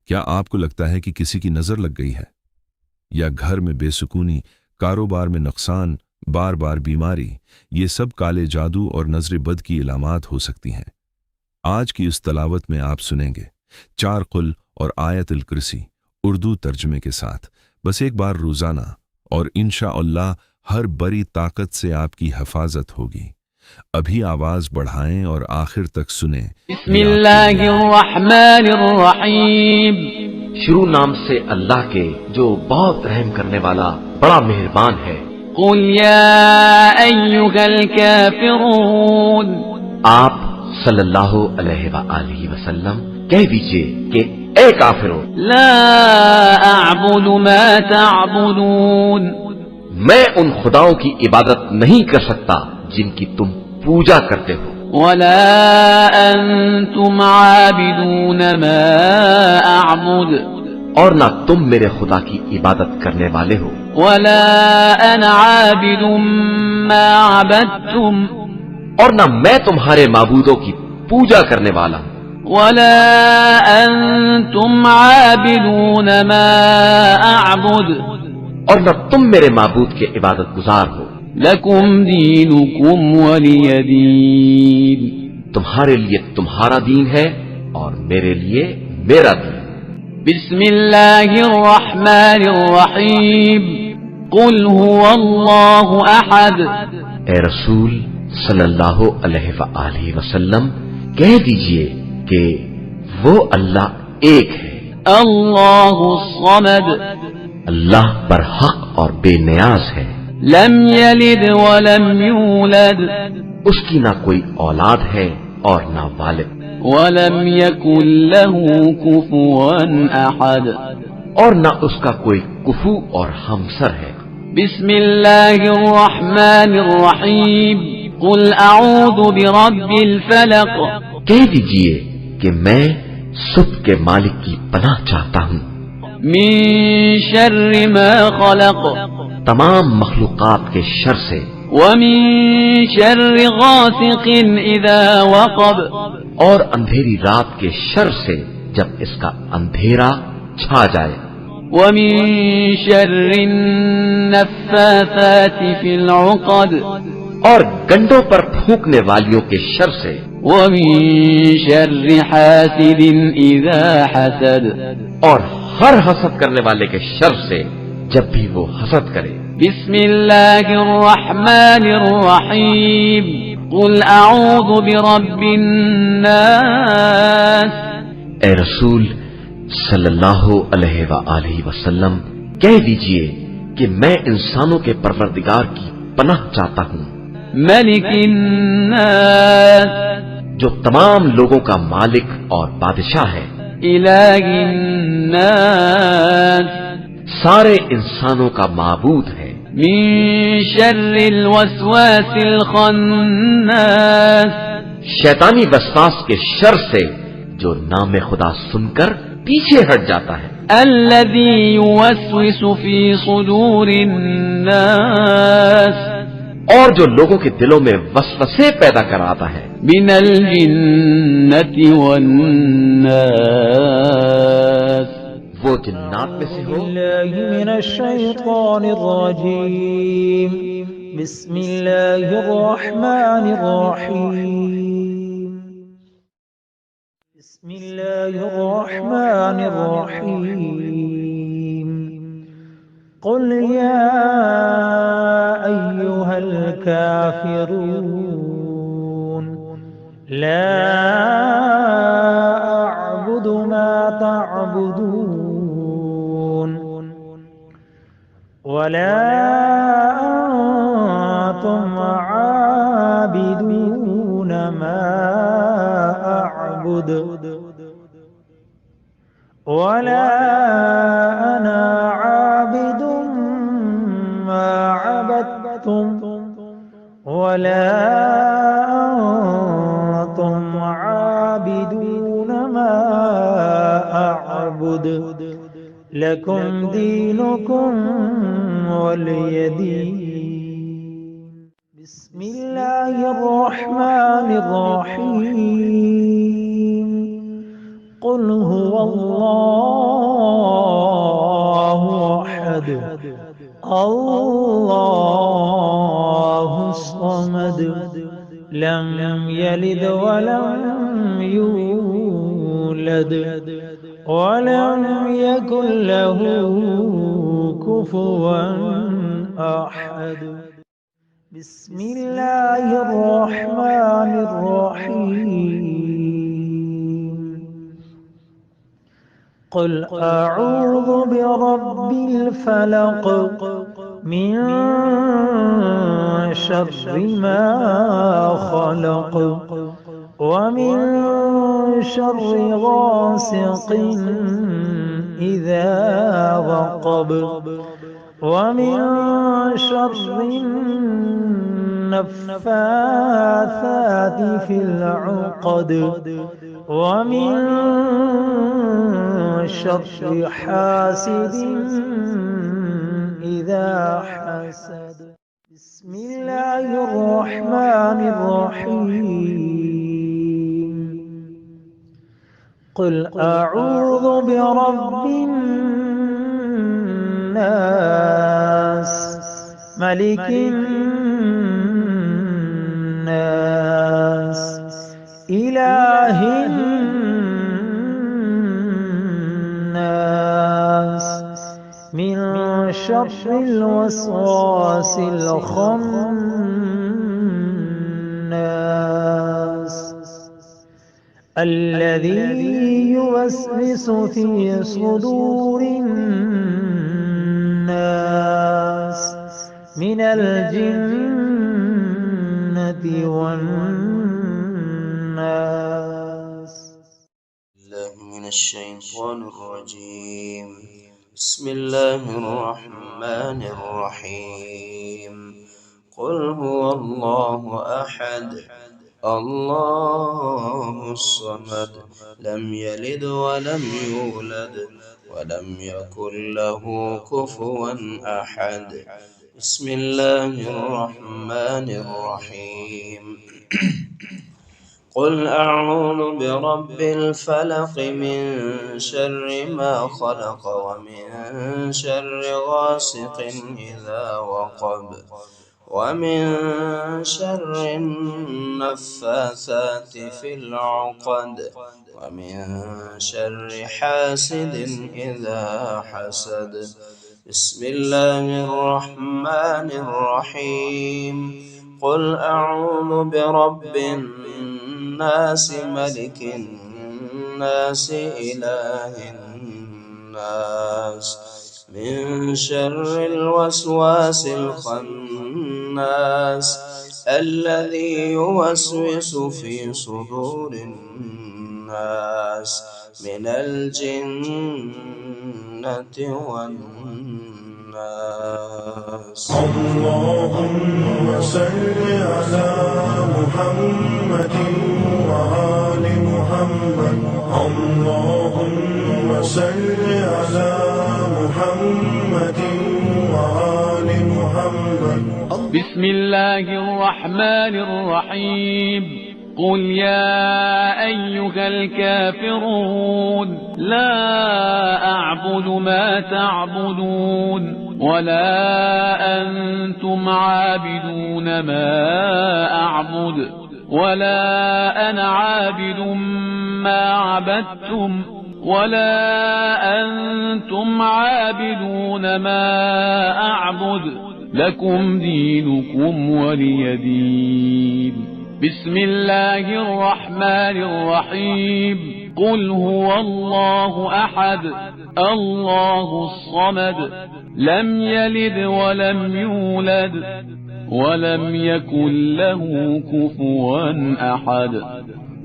کیا آپ کو لگتا ہے کہ کسی کی نظر لگ گئی ہے؟ یا گھر میں بے سکونی، کاروبار میں نقصان، بار بار بیماری، یہ سب کالے جادو اور نظر بد کی علامات ہو سکتی ہیں۔ آج کی اس تلاوت میں آپ سنیں گے 4 قل اور آیت الکرسی اردو ترجمے کے ساتھ، بس ایک بار روزانہ، اور انشاءاللہ ہر بڑی طاقت سے آپ کی حفاظت ہوگی۔ ابھی آواز بڑھائیں اور آخر تک سنیں۔ بسم اللہ الرحمن الرحیم، شروع نام سے اللہ کے جو بہت رحم کرنے والا بڑا مہربان ہے۔ قل یا ایھا الکافرون، آپ صلی اللہ علیہ وآلہ وسلم کہہ دیجئے کہ اے کافروں، لا اعبد ما تعبدون، میں ان خداؤں کی عبادت نہیں کر سکتا جن کی تم پوجا کرتے ہو، ولا انتم عابدون ما اعبد، اور نہ تم میرے خدا کی عبادت کرنے والے ہو، ولا انا عابد ما عبدتم، اور نہ میں تمہارے معبودوں کی پوجا کرنے والا ہوں، ولا انتم عابدون ما اعبد، اور نہ تم میرے معبود کے عبادت گزار ہو، لکم دینکم ولی دین، تمہارے لیے تمہارا دین ہے اور میرے لیے میرا دین۔ بسم اللہ الرحمن الرحیم، قل هو اللہ احد، اے رسول صلی اللہ علیہ وآلہ وسلم کہہ دیجئے کہ وہ اللہ ایک ہے، اللہ الصمد، اللہ برحق اور بے نیاز ہے، لم یلد ولم یولد، اس کی نہ کوئی اولاد ہے اور نہ والد، ولم یکن له کفوا احد، اور نہ اس کا کوئی کفو اور ہمسر ہے۔ بسم اللہ الرحمن الرحیم، قل اعوذ برب الفلق، کہہ دیجئے کہ میں صبح کے مالک کی پناہ چاہتا ہوں، من شر ما خلق، تمام مخلوقات کے شر سے، ومن شر غاسق اذا وقب، اور اندھیری رات کے شر سے جب اس کا اندھیرا چھا جائے، ومن شر النفاثات في العقد، اور گنڈوں پر پھونکنے والیوں کے شر سے، ومن شر حاسد اذا حسد، اور ہر حسد کرنے والے کے شر سے جب بھی وہ حسد کرے۔ بسم اللہ الرحمن الرحیم، قل اعوذ برب الناس، اے رسول صلی اللہ علیہ وآلہ وسلم کہہ دیجئے کہ میں انسانوں کے پروردگار کی پناہ چاہتا ہوں، ملک الناس، جو تمام لوگوں کا مالک اور بادشاہ ہے، الہ الناس، سارے انسانوں کا معبود ہے، من شر الوسواس الخناس، شیطانی وسواس کے شر سے جو نام خدا سن کر پیچھے ہٹ جاتا ہے، الذي يوسوس في صدور الناس، اور جو لوگوں کے دلوں میں وسوسے پیدا کراتا ہے، من الجنة والناس، وہ جنات میں سے ہو۔ بالله من الشيطان الرجيم، بسم الله الرحمن الرحيم، بسم الله الرحمن الرحيم، قل يا أيها الكافرون، لا أعبد ما تعبدون، ولا أنتم عابدون ما أعبد، ولا أنا عابد ما عبدتم، ولا أنتم عابدون ما أعبد، لكم دينكم ولي دين۔ بسم الله الرحمن الرحيم، قل هو الله الله الصمد لم يلد ولم يولد ولم يكن له كفوا أحد. بسم الله الرحمن الرحيم. قل أعوذ برب الفلق من شر ما خلق ومن شر غاسق إذا وقب ومن شر النفاثات في العقد ومن شر حاسد إذا حسد. بسم الله الرحمن الرحيم. قل أعوذ برب الناس ملك الناس إله الناس من شر الوسواس الخناس الذي يوسوس في صدور الناس من الجنة والناس. الله من الشيطان الرجيم. بسم الله الرحمن الرحيم. قل هو الله أحد الله الصمد لم يلد ولم يولد ولم يكن له كفوا أحد. بسم الله الرحمن الرحيم. قل أعوذ برب الفلق من شر ما خلق ومن شر غاسق إذا وقب ومن شر النفاثات في العقد ومن شر حاسد إذا حسد. بسم الله الرحمن الرحيم. قل أعوذ برب الناس ملك الناس إله الناس من شر الوسواس الخناس الذي يوسوس في صدور الناس من الجنة والناس. اللهم صل على محمد وآل محمد. اللهم صل على محمد وآل محمد. بسم الله الرحمن الرحيم. قل يا أيها الكافرون لا أعبد ما تعبدون ولا أنتم عابدون ما أعبد ولا أنا عابد ما عبدتم ولا أنتم عابدون ما أعبد لكم دينكم ولي دين. بسم الله الرحمن الرحيم. قل هو الله أحد الله الصمد لم يلد ولم يولد ولم يكن له كفوا أحد.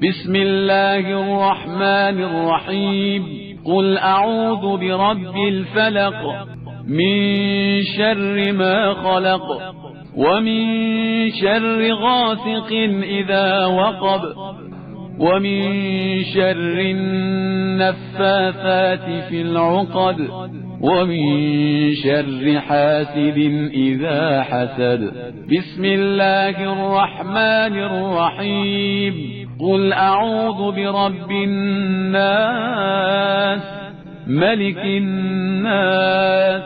بسم الله الرحمن الرحيم. قل أعوذ برب الفلق من شر ما خلق ومن شر غاسق إذا وقب ومن شر النفاثات في العقد ومن شر حاسد إذا حسد. بسم الله الرحمن الرحيم. قل أعوذ برب الناس ملك الناس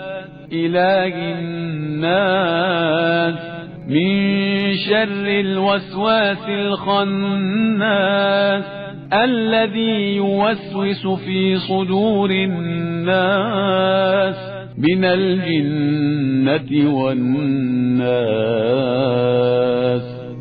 إله الناس من شر الوسواس الخناس الذي يوسوس في صدور الناس من الجنة والناس.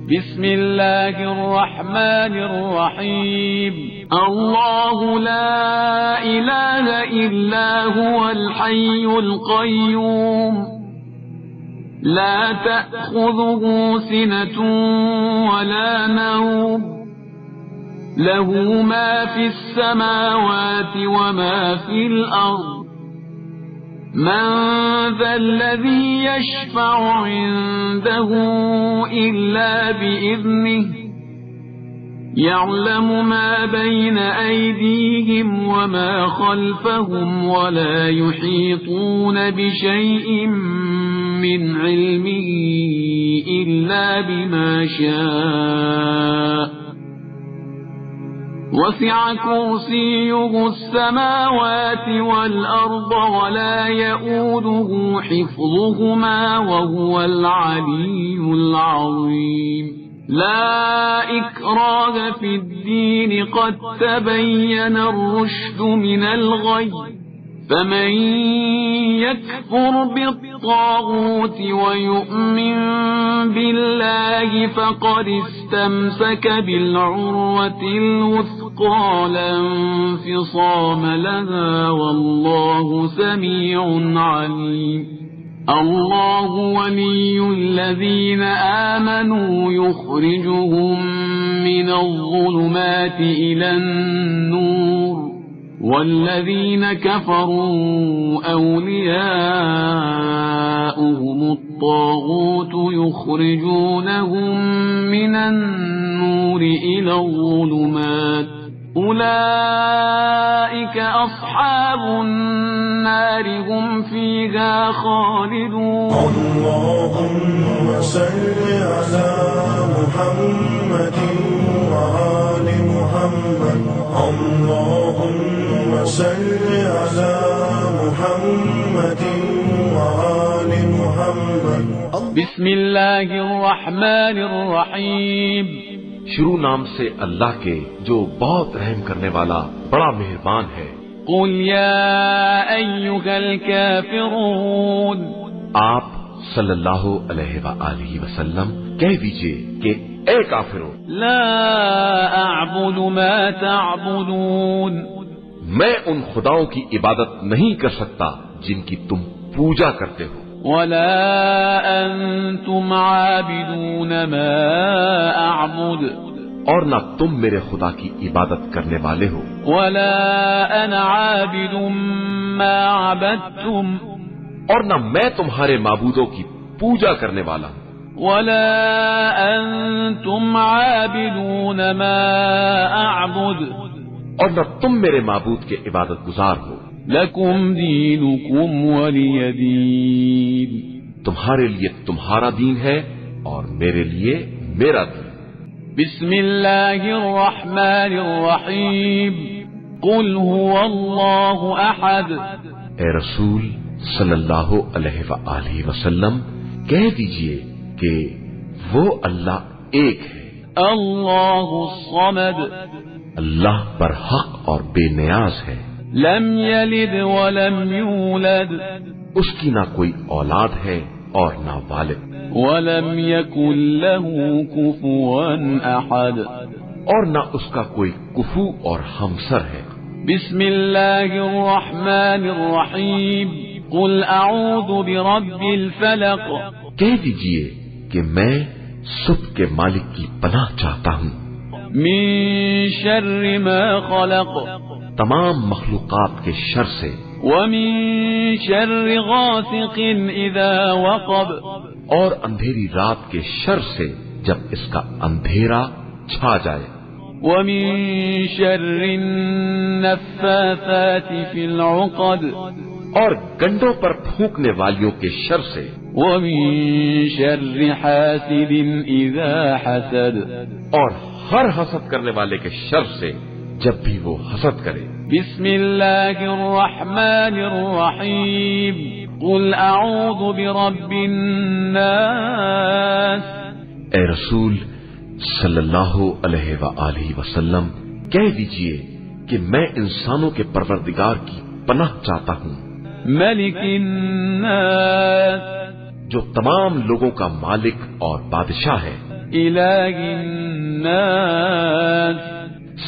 بسم الله الرحمن الرحيم. الله لا إله إلا هو الحي القيوم لا تأخذه سنة ولا نوم له ما في السماوات وما في الأرض. من ذا الذي يشفع عنده إلا بإذنه يعلم ما بين أيديهم وما خلفهم ولا يحيطون بشيء من علمه إلا بما شاء. وسع كرسيه السماوات والأرض ولا يؤوده حفظهما وهو العلي العظيم. لا إكراه في الدين قد تبين الرشد من الغي. فمن يكفر بالطاغوت ويؤمن بالله فقد استمسك بالعروة الوثقى لا انفصام لها والله سميع عليم. الله ولي الذين آمنوا يخرجهم من الظلمات إلى النور والذين كفروا أولياؤهم الطاغوت يخرجونهم من النور إلى الظلمات أولئك أصحاب النار هم فيها خالدون. اللهم صل على محمد وآل محمد. اللهم صل على محمد وآل محمد. بسم الله الرحمن الرحيم. شروع نام سے اللہ کے جو بہت رحم کرنے والا بڑا مہربان ہے. قل يا أيها الكافرون. آپ صلی اللہ علیہ وآلہ وسلم کہہ دیجئے کہ اے کافروں، لا أعبد ما تعبدون. میں ان خداؤں کی عبادت نہیں کر سکتا جن کی تم پوجا کرتے ہو، ولا أنتم عابدون ما أعبد. اور نہ تم میرے خدا کی عبادت کرنے والے ہو، ولا أنا عابد ما عبدتم. اور نہ میں تمہارے معبودوں کی پوجا کرنے والا ہوں، ولا أنتم عابدون ما أعبد. اور نہ تم میرے معبود کے عبادت گزار ہو. لكم دينكم ولي دين. تمہارے لیے تمہارا دین ہے اور میرے لیے میرا دین. بسم الله الرحمن الرحيم. قل هو الله أحد. اے رسول صلی اللہ علیہ وآلہ وسلم کہہ دیجئے کہ وہ اللہ ایک ہے. الله الصمد. اللہ پر حق اور بے نیاز ہے. لم يلد ولم يولد. اس کی نہ کوئی اولاد ہے اور نہ والد. ولم يكن له كفوا أحد. اور نہ اس کا کوئی کفو اور ہمسر ہے. بسم الله الرحمن الرحيم. قل أعوذ برب الفلق. کہہ دیجئے کہ میں صبح کے مالک کی پناہ چاہتا ہوں من شر ما خلق. تمام مخلوقات کے شر سے. ومن شر غاسق إذا وقب. اور اندھیری رات کے شر سے جب اس کا اندھیرا چھا جائے. ومن شر النفاثات في العقد. اور گنڈوں پر پھونکنے والیوں کے شر سے. ومن شر حاسد إذا حسد. اور ہر حسد کرنے والے کے شر سے جب بھی وہ حسد کرے. بسم الله الرحمن الرحيم. قل أعوذ برب الناس اے رسول صلی اللہ علیہ وآلہ وسلم کہہ دیجئے کہ میں انسانوں کے پروردگار کی پناہ چاہتا ہوں، ملك الناس جو تمام لوگوں کا مالک اور بادشاہ ہے، إله الناس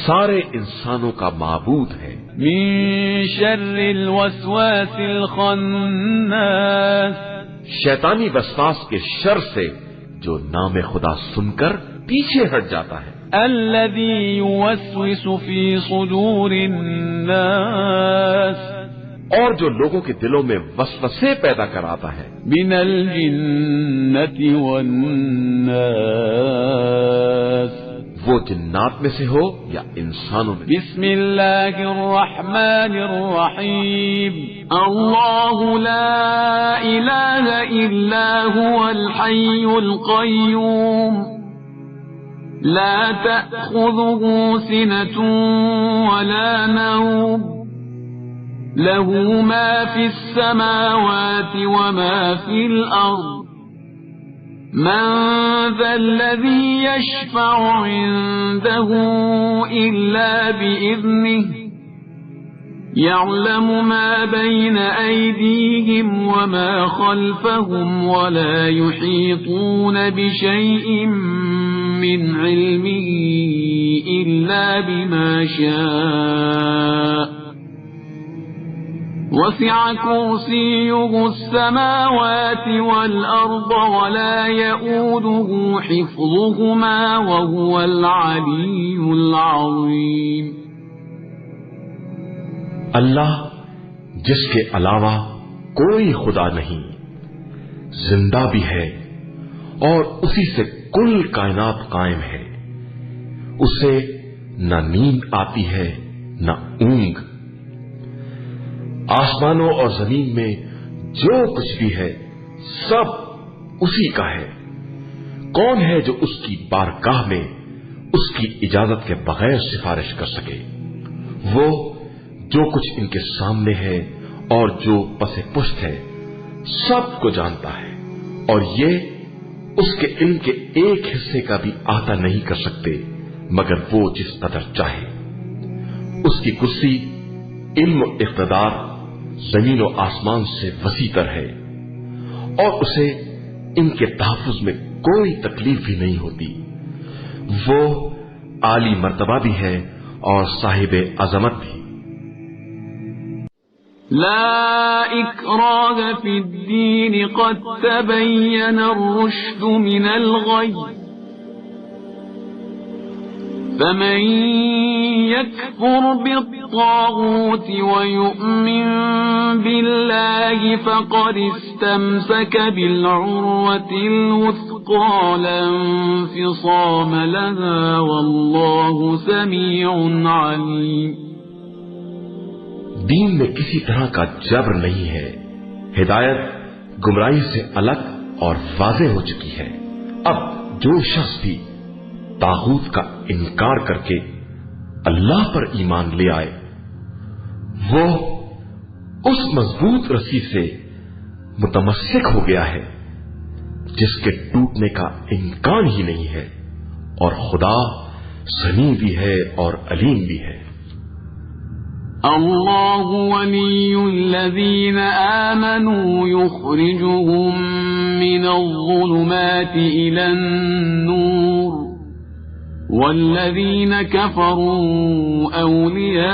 سارے انسانوں کا معبود ہے، من شر الوسواس الخناس شیطانی وسواس کے شر سے جو نام خدا سن کر پیچھے ہٹ جاتا ہے، الذي يوسوس في صدور الناس اور جو لوگوں کے دلوں میں وسوسے پیدا کراتا ہے، من الجنة والناس وہ جنات میں سے ہو یا انسانوں میں۔ بسم الله الرحمن الرحيم الله لا إله إلا هو الحي القيوم لا تأخذه سنة ولا نوم له ما في السماوات وما في الأرض من ذا الذي يشفع عنده إلا بإذنه يعلم ما بين أيديهم وما خلفهم ولا يحيطون بشيء من علمه إلا بما شاء وسع كرسيه السماوات والأرض ولا يؤوده حفظهما وهو العلي العظيم اللہ جس کے علاوہ کوئی خدا نہیں، زندہ بھی ہے اور اسی سے کل کائنات قائم ہے، اسے نہ نیند آتی ہے نہ اونگ، آسمانوں اور زمین میں جو کچھ بھی ہے سب اسی کا ہے، کون ہے جو اس کی بارگاہ میں اس کی اجازت کے بغیر سفارش کر سکے؟ وہ جو کچھ ان کے سامنے ہے اور جو پس پشت ہے سب کو جانتا ہے، اور یہ اس کے علم کے ایک حصے کا بھی احاطہ نہیں کر سکتے مگر وہ جس قدر چاہے۔ اس کی کرسی علم و اقتدار زمین و آسمان سے وسیع تر ہے، اور اسے ان کے تحفظ میں کوئی تکلیف بھی نہیں ہوتی، وہ عالی مرتبہ بھی ہے اور صاحب عظمت بھی۔ لا إكراه في الدين قد تبين الرشد من الغي فمن يكفر بالطاغوت ويؤمن بالله فقد استمسك بالعروة الوثقى لا انفصام لها والله سميع عليم دین میں کسی طرح کا جبر نہیں ہے، ہدایت گمراہی سے الگ اور واضح ہو چکی ہے۔ اب جو شخص بھی طاغوت کا انکار کر کے اللہ پر ایمان لے آئے وہ اس مضبوط رسی سے متمسک ہو گیا ہے جس کے ٹوٹنے کا امکان ہی نہیں ہے، اور خدا سمیع بھی ہے اور علیم بھی ہے۔ الله ولي الذين آمنوا يخرجهم من الظلمات إلى النور والذين كفروا أولياؤهم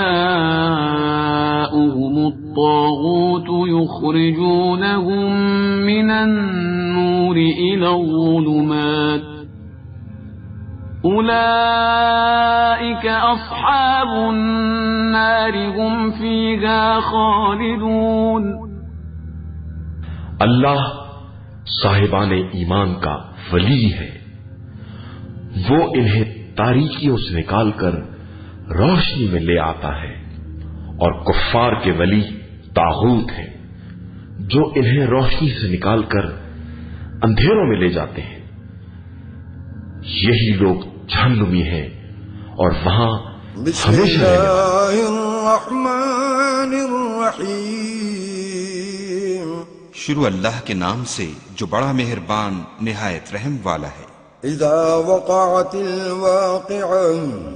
الطاغوت يخرجونهم من النور إلى الظلمات أولئك أصحاب النار هم فيها خالدون۔ اللہ صاحبان ایمان کا ولی ہے، وہ انہیں تاریکیوں سے نکال کر روشنی میں لے آتا ہے، اور کفار کے ولی طاغوت ہیں جو انہیں روشنی سے نکال کر اندھیروں میں لے جاتے ہیں۔ یہی لوگ جہنمی ہیں اور وہاں بسم ہمیشہ رہنے والے۔ الله الرحمن الرحيم شروع اللہ کے نام سے جو بڑا مہربان نہایت رحم والا ہے۔ إذا وقعت الواقعة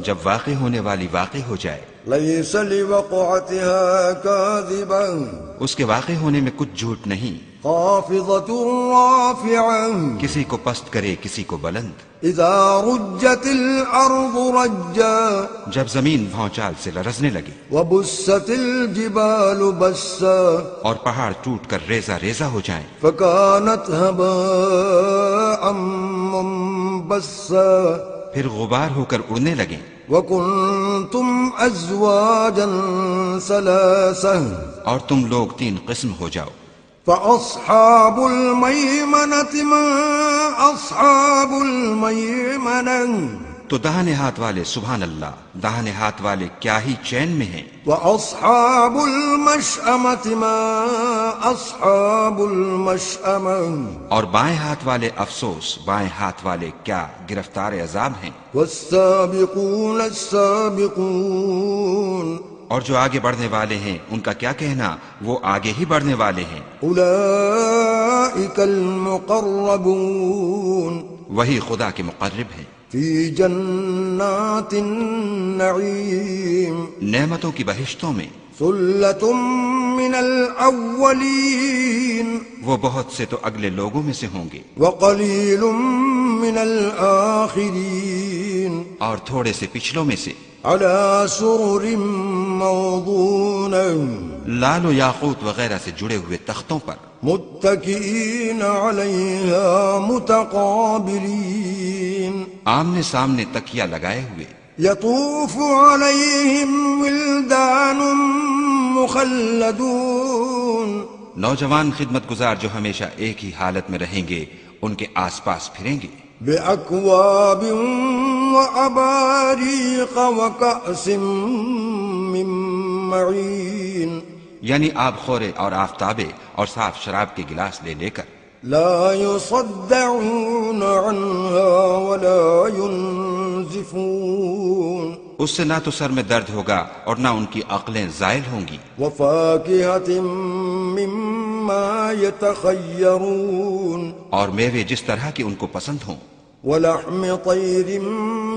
جب واقع ہونے والی واقع ہو جائے، ليس لوقعتها كاذبة اس کے واقع ہونے میں کچھ جھوٹ نہیں، خافضة رافعة کسی کو پست کرے کسی کو بلند۔ إذا رجت الأرض رجا جب زمین بھونچال سے لرزنے لگی وبست الجبال بسا اور پہاڑ ٹوٹ کر ریزہ ریزہ ہو جائیں فكانت هباء منبسا پھر غبار ہو کر اڑنے لگیں وكنتم أزواجا ثلاثة اور تم لوگ 3 قسم ہو جاؤ۔ فأصحاب الميمنة ما أصحاب الميمنة تو داہنے ہاتھ والے سبحان اللہ، داہنے ہاتھ والے کیا ہی چین میں ہیں، وأصحاب المشأمة ما أصحاب المشأمة اور بائیں ہاتھ والے افسوس، بائیں ہاتھ والے کیا گرفتار عذاب ہیں۔ والسابقون السابقون اور جو آگے بڑھنے والے ہیں ان کا کیا کہنا، وہ آگے ہی بڑھنے والے ہیں، أولئك المقربون وہی خدا کے مقرب ہیں، في جنات النعيم نعمتوں کی بہشتوں میں۔ ثلة من الأولين وہ بہت سے تو اگلے لوگوں میں سے ہوں گے وقليل من الآخرين اور تھوڑے سے پچھلوں میں سے، على سرر موضونة لال و یاقوت وغیرہ سے جڑے ہوئے تختوں پر، متكئين عليها متقابلين آمنے سامنے تکیہ لگائے ہوئے، يطوف عليهم ولدان مخلدون نوجوان خدمت گزار جو ہمیشہ ایک ہی حالت میں رہیں گے ان کے آس پاس پھریں گے، بأكواب وأباريق وكأس من معين یعنی آب خورے اور آفتابے اور صاف شراب کے گلاس لے لے کر، لا يصدعون عنها ولا ينزفون اس سے نہ تو سر میں درد ہوگا اور نہ ان کی عقلیں زائل ہوں گی، وفاكهة مما يتخيرون اور میوے جس طرح کے ان کو پسند ہوں، ولحم طير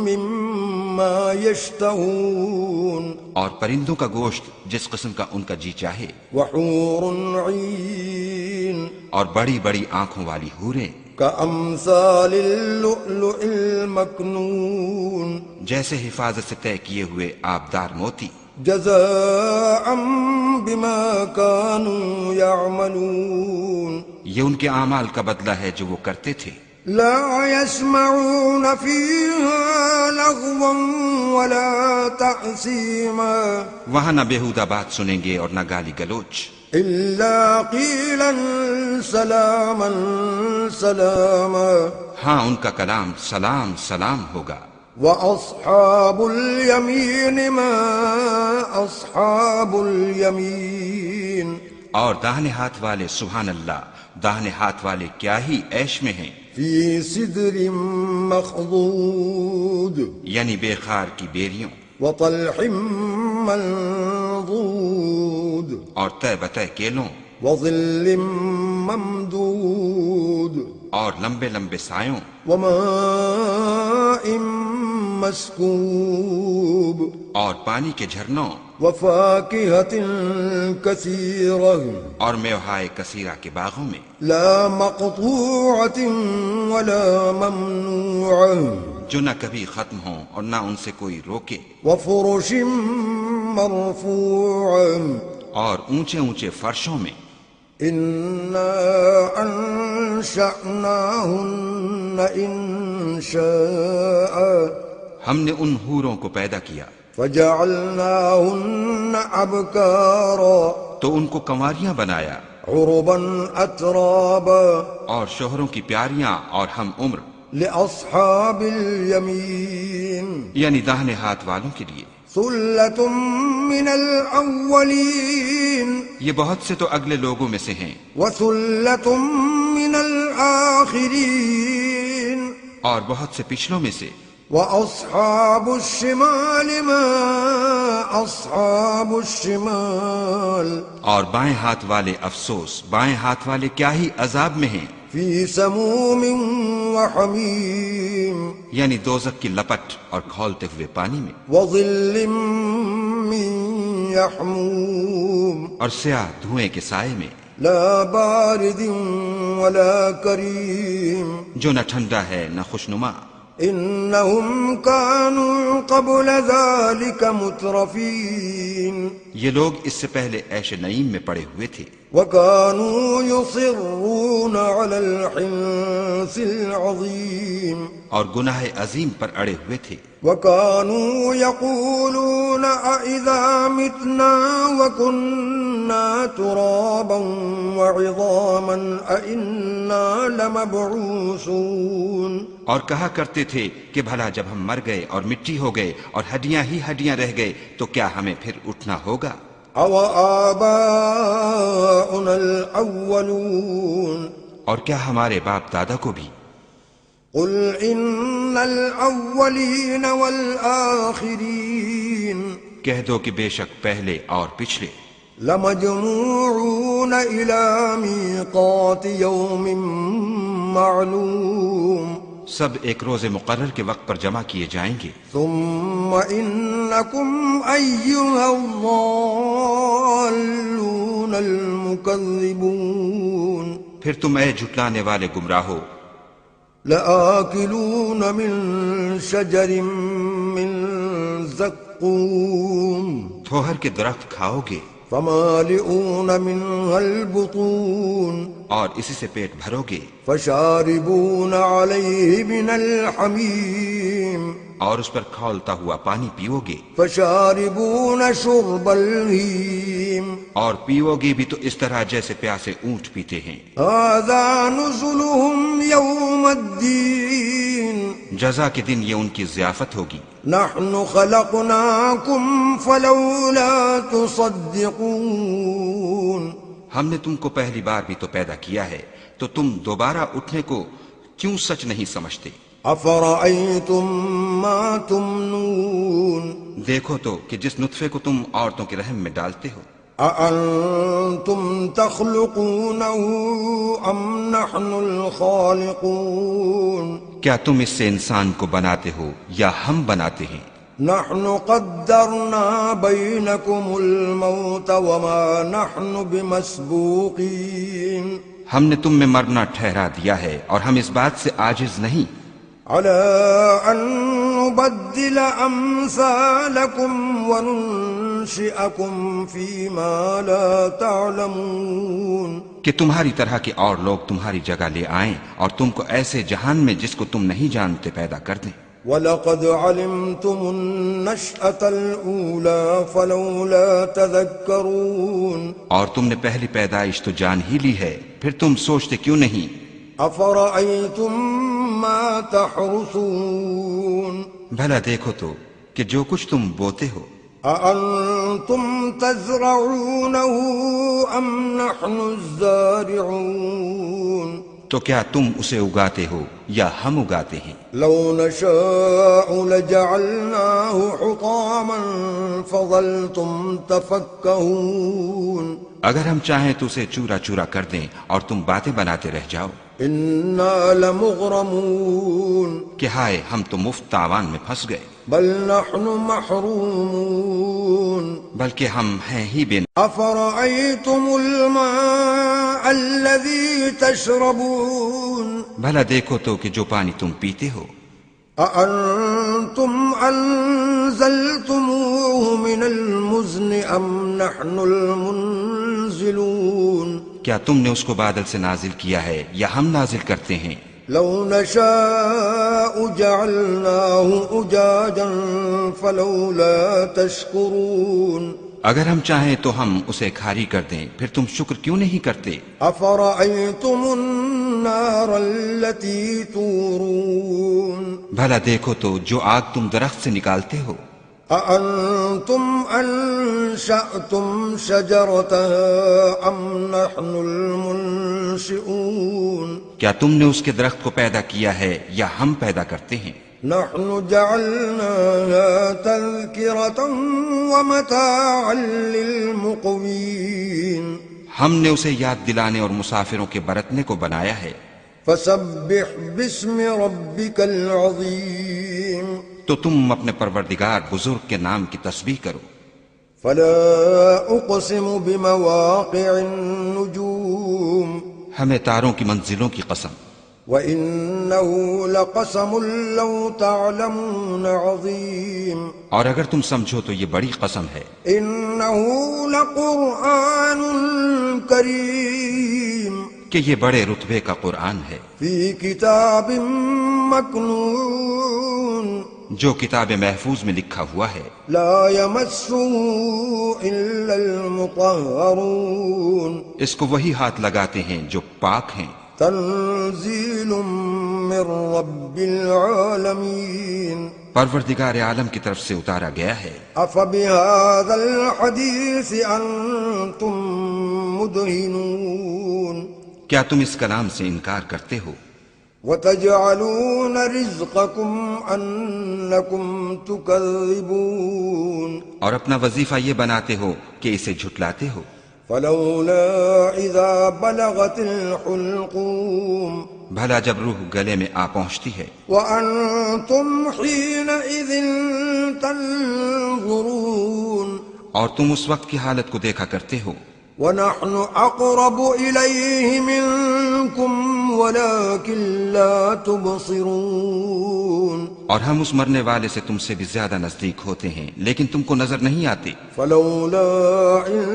مما يشتهون اور پرندوں کا گوشت جس قسم کا ان کا جی چاہے، وحور عين اور بڑی بڑی آنکھوں والی حوریں كأمثال اللؤلؤ المكنون جیسے حفاظت سے طے کیے ہوئے آبدار موتی، جزاء بما كانوا يعملون یہ ان کے اعمال کا بدلہ ہے جو وہ کرتے تھے۔ لا يسمعون فيها لغوا ولا تأثيما وہاں نہ بےہودہ بات سنیں گے اور نہ گالی گلوچ، إلا قيلا سلاما سلاما ہاں ان کا کلام سلام سلام ہوگا۔ وأصحاب اليمين ما أصحاب اليمين اور داہنے ہاتھ والے سبحان اللہ، داہنے ہاتھ والے کیا ہی عیش میں ہیں، في سدر مخضود یعنی بے خار کی بیریوں وطلح منضود اور طے بتہ کیلوں وظل ممدود اور لمبے لمبے سایوں وماء مسكوب اور پانی کے جھرنوں وفاكهة كثيرة اور میوہائے کثیرہ کے باغوں میں، لا مقطوعة ولا ممنوعة جو نہ کبھی ختم ہوں اور نہ ان سے کوئی روکے، وفرش مرفوعة اور اونچے اونچے فرشوں میں۔ إنا أنشأناهن إنشاء ہم نے ان حوروں کو پیدا کیا فجعلناهن أبكارا تو ان کو کنواریاں بنایا، عربا أترابا اور شوہروں کی پیاریاں اور ہم عمر، لأصحاب اليمين یعنی داہنے ہاتھ والوں کے لیے۔ ثلة من الأولين یہ بہت سے تو اگلے لوگوں میں سے ہیں وثلة من الآخرين اور بہت سے پچھلوں میں سے، وأصحاب الشمال ما أصحاب الشمال اور بائیں ہاتھ والے افسوس، بائیں ہاتھ والے کیا ہی عذاب میں ہیں، في سموم وحميم یعنی دوزخ کی لپٹ اور کھولتے ہوئے پانی میں، وظل من يحموم اور سیاہ دھوئیں کے سائے میں، لا بارد ولا كريم جو نہ ٹھنڈا ہے نہ خوشنما۔ إنهم كانوا قبل ذلك مترفين یہ لوگ اس سے پہلے عیش نعیم میں پڑے ہوئے تھے، وكانوا يصرون على الحنث العظيم اور گناہ عظیم پر اڑے ہوئے تھے، وكانوا يقولون أإذا متنا وكنا ترابا وعظاما أإنا لمبعوثون اور کہا کرتے تھے کہ بھلا جب ہم مر گئے اور مٹی ہو گئے اور ہڈیاں ہی ہڈیاں رہ گئے تو کیا ہمیں پھر اٹھنا ہوگا؟ أو آباؤنا الأولون اور کیا ہمارے باپ دادا کو بھی؟ قل إن الأولين والآخرين کہہ دو کہ بے شک پہلے اور پچھلے لمجموعون إلى ميقات يوم معلوم سب ایک روز مقرر کے وقت پر جمع کیے جائیں گے، ثم إنكم أيها الضالون المكذبون پھر تم اے جھٹلانے والے گمراہو لآكلون من شجر من زقوم تھوہر کے درخت کھاؤ گے فمالئون منها البطون اور اسی سے پیٹ بھرو گے، فشاربون عليه من الحميم اور اس پر کھولتا ہوا پانی پیو گے، فشاربون شرب الهيم اور پیو گے بھی تو اس طرح جیسے پیاسے اونٹ پیتے ہیں۔ هذا نزلهم يوم الدين جزا کے دن یہ ان کی ضیافت ہوگی۔ نحن خلقناكم فلولا تصدقون ہم نے تم کو پہلی بار بھی تو پیدا کیا ہے، تو تم دوبارہ اٹھنے کو کیوں سچ نہیں سمجھتے؟ أفرأيتم ما تمنون دیکھو تو کہ جس نطفے کو تم عورتوں کے رحم میں ڈالتے ہو، أأنتم تخلقونه أم نحن الخالقون کیا تم اس سے انسان کو بناتے ہو یا ہم بناتے ہیں؟ نحن قدرنا بينكم الموت وما نحن بمسبوقين ہم نے تم میں مرنا ٹھہرا دیا ہے اور ہم اس بات سے عاجز نہیں على أن نبدل أمثالكم وننشئكم فيما لا تعلمون کہ تمہاری طرح کے اور لوگ تمہاری جگہ لے آئیں اور تم کو ایسے جہان میں جس کو تم نہیں جانتے پیدا کر دیں۔ وَلَقَدْ عَلِمْتُمُ النَّشْأَةَ الْأُولَى فَلَوْلَا تَذَكَّرُونَ اور تم نے پہلی پیدائش تو جان ہی لی ہے، پھر تم سوچتے کیوں نہیں؟ أَفَرَأَيْتُم مَّا تَحْرُثُونَ بھلا دیکھو تو کہ جو کچھ تم بوتے ہو، أَأَنتُمْ تَزْرَعُونَهُ أَمْ نَحْنُ الزَّارِعُونَ تو کیا تم اسے اگاتے ہو یا ہم اگاتے ہیں؟ لو نشاء لجعلناه حطاما فظلتم تفكهون اگر ہم چاہیں تو اسے چورا چورا کر دیں اور تم باتیں بناتے رہ جاؤ إنا لمغرمون کہ ہائے ہم تو مفت تاوان میں پھنس گئے، بل نحن محرومون بلکہ ہم ہیں ہی بے أفرأيتم الماء الذي تشربون بھلا دیکھو تو کہ جو پانی تم پیتے ہو، أأنتم أنزلتموه من المزن أم نحن المنزلون کیا تم نے اس کو بادل سے نازل کیا ہے یا ہم نازل کرتے ہیں؟ لو نشاء جعلناه أجاجا فلولا تشكرون اگر ہم چاہیں تو ہم اسے کھاری کر دیں، پھر تم شکر کیوں نہیں کرتے؟ أفرأيتم النار التي تورون بھلا دیکھو تو جو آگ تم درخت سے نکالتے ہو، أأنتم أنشأتم شجرتها أم نحن المنشئون کیا تم نے اس کے درخت کو پیدا کیا ہے یا ہم پیدا کرتے ہیں؟ نحن جعلناها تذكرة ومتاعا للمقوين ہم نے اسے یاد دلانے اور مسافروں کے برتنے کو بنایا ہے، فسبح باسم ربك العظيم تو تم اپنے پروردگار بزرگ کے نام کی تسبیح کرو۔ فلا أقسم بمواقع النجوم ہمیں تاروں کی منزلوں کی قسم، وإنه لقسم لو تعلمون عظيم اور اگر تم سمجھو تو یہ بڑی قسم ہے، إنه لقرآن كريم کہ یہ بڑے رتبے کا قرآن ہے في كتاب مكنون جو کتاب محفوظ میں لکھا ہوا ہے، لا يمسه إلا المطهرون اس کو وہی ہاتھ لگاتے ہیں جو پاک ہیں، تنزيل من رب العالمين پروردگار عالم کی طرف سے اتارا گیا ہے۔ أفبهذا الحديث أنتم مدهنون کیا تم اس کلام سے انکار کرتے ہو؟ وتجعلون رزقكم أنكم تكذبون اور اپنا وظیفہ یہ بناتے ہو کہ اسے جھٹلاتے ہو۔ فلولا إذا بلغت الحلقوم بھلا جب روح گلے میں آ پہنچتی ہے وأنتم حينئذ تنظرون اور تم اس وقت کی حالت کو دیکھا کرتے ہو، ونحن أقرب إليه منكم ولكن لا تبصرون اور ہم اس مرنے والے سے تم سے بھی زیادہ نزدیک ہوتے ہیں لیکن تم کو نظر نہیں آتے۔ فلولا إن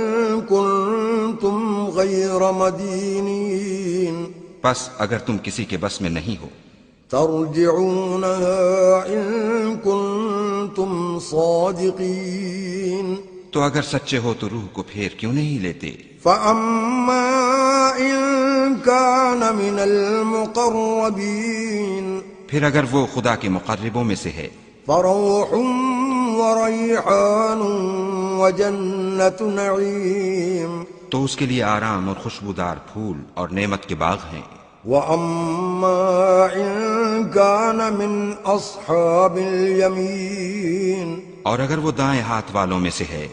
كنتم غير مدينين پس اگر تم کسی کے بس میں نہیں ہو ترجعونها إن كنتم صادقين تو اگر سچے ہو تو روح کو پھیر کیوں نہیں لیتے؟ فأما إن كان من المقربين پھر اگر وہ خدا کے مقربوں میں سے ہے فروح وريحان وجنة نعيم تو اس کے لیے آرام اور خوشبودار پھول اور نعمت کے باغ ہیں، وأما إن كان من أصحاب اليمين اور اگر وہ دائیں ہاتھ والوں میں سے ہے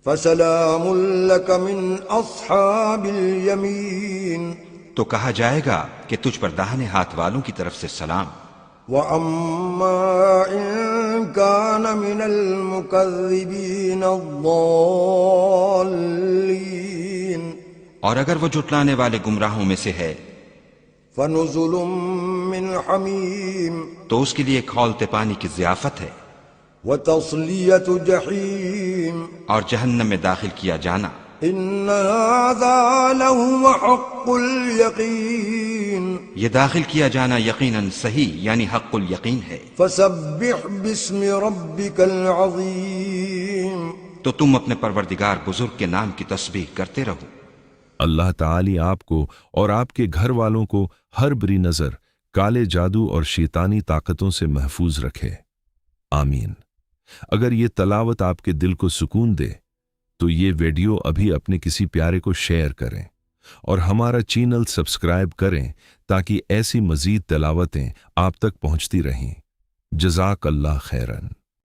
فسلام لك من أصحاب اليمين تو کہا جائے گا کہ تجھ پر داہنے ہاتھ والوں کی طرف سے سلام۔ وأما إن كان من المكذبين الضالين اور اگر وہ جھٹلانے والے گمراہوں میں سے ہے فنزل من حميم تو اس کے لیے کھولتے پانی کی ضیافت ہے وتصلية جحيم اور جہنم میں داخل کیا جانا۔ إن هذا لهو حق اليقين یہ داخل کیا جانا یقیناً صحیح یعنی حق الیقین ہے، فسبح باسم ربك العظيم تو تم اپنے پروردگار بزرگ کے نام کی تسبیح کرتے رہو۔ اللہ تعالی آپ کو اور آپ کے گھر والوں کو ہر بری نظر، کالے جادو اور شیطانی طاقتوں سے محفوظ رکھے، آمین۔ اگر یہ تلاوت آپ کے دل کو سکون دے تو یہ ویڈیو ابھی اپنے کسی پیارے کو شیئر کریں اور ہمارا چینل سبسکرائب کریں تاکہ ایسی مزید تلاوتیں آپ تک پہنچتی رہیں۔ جزاک اللہ خیرن۔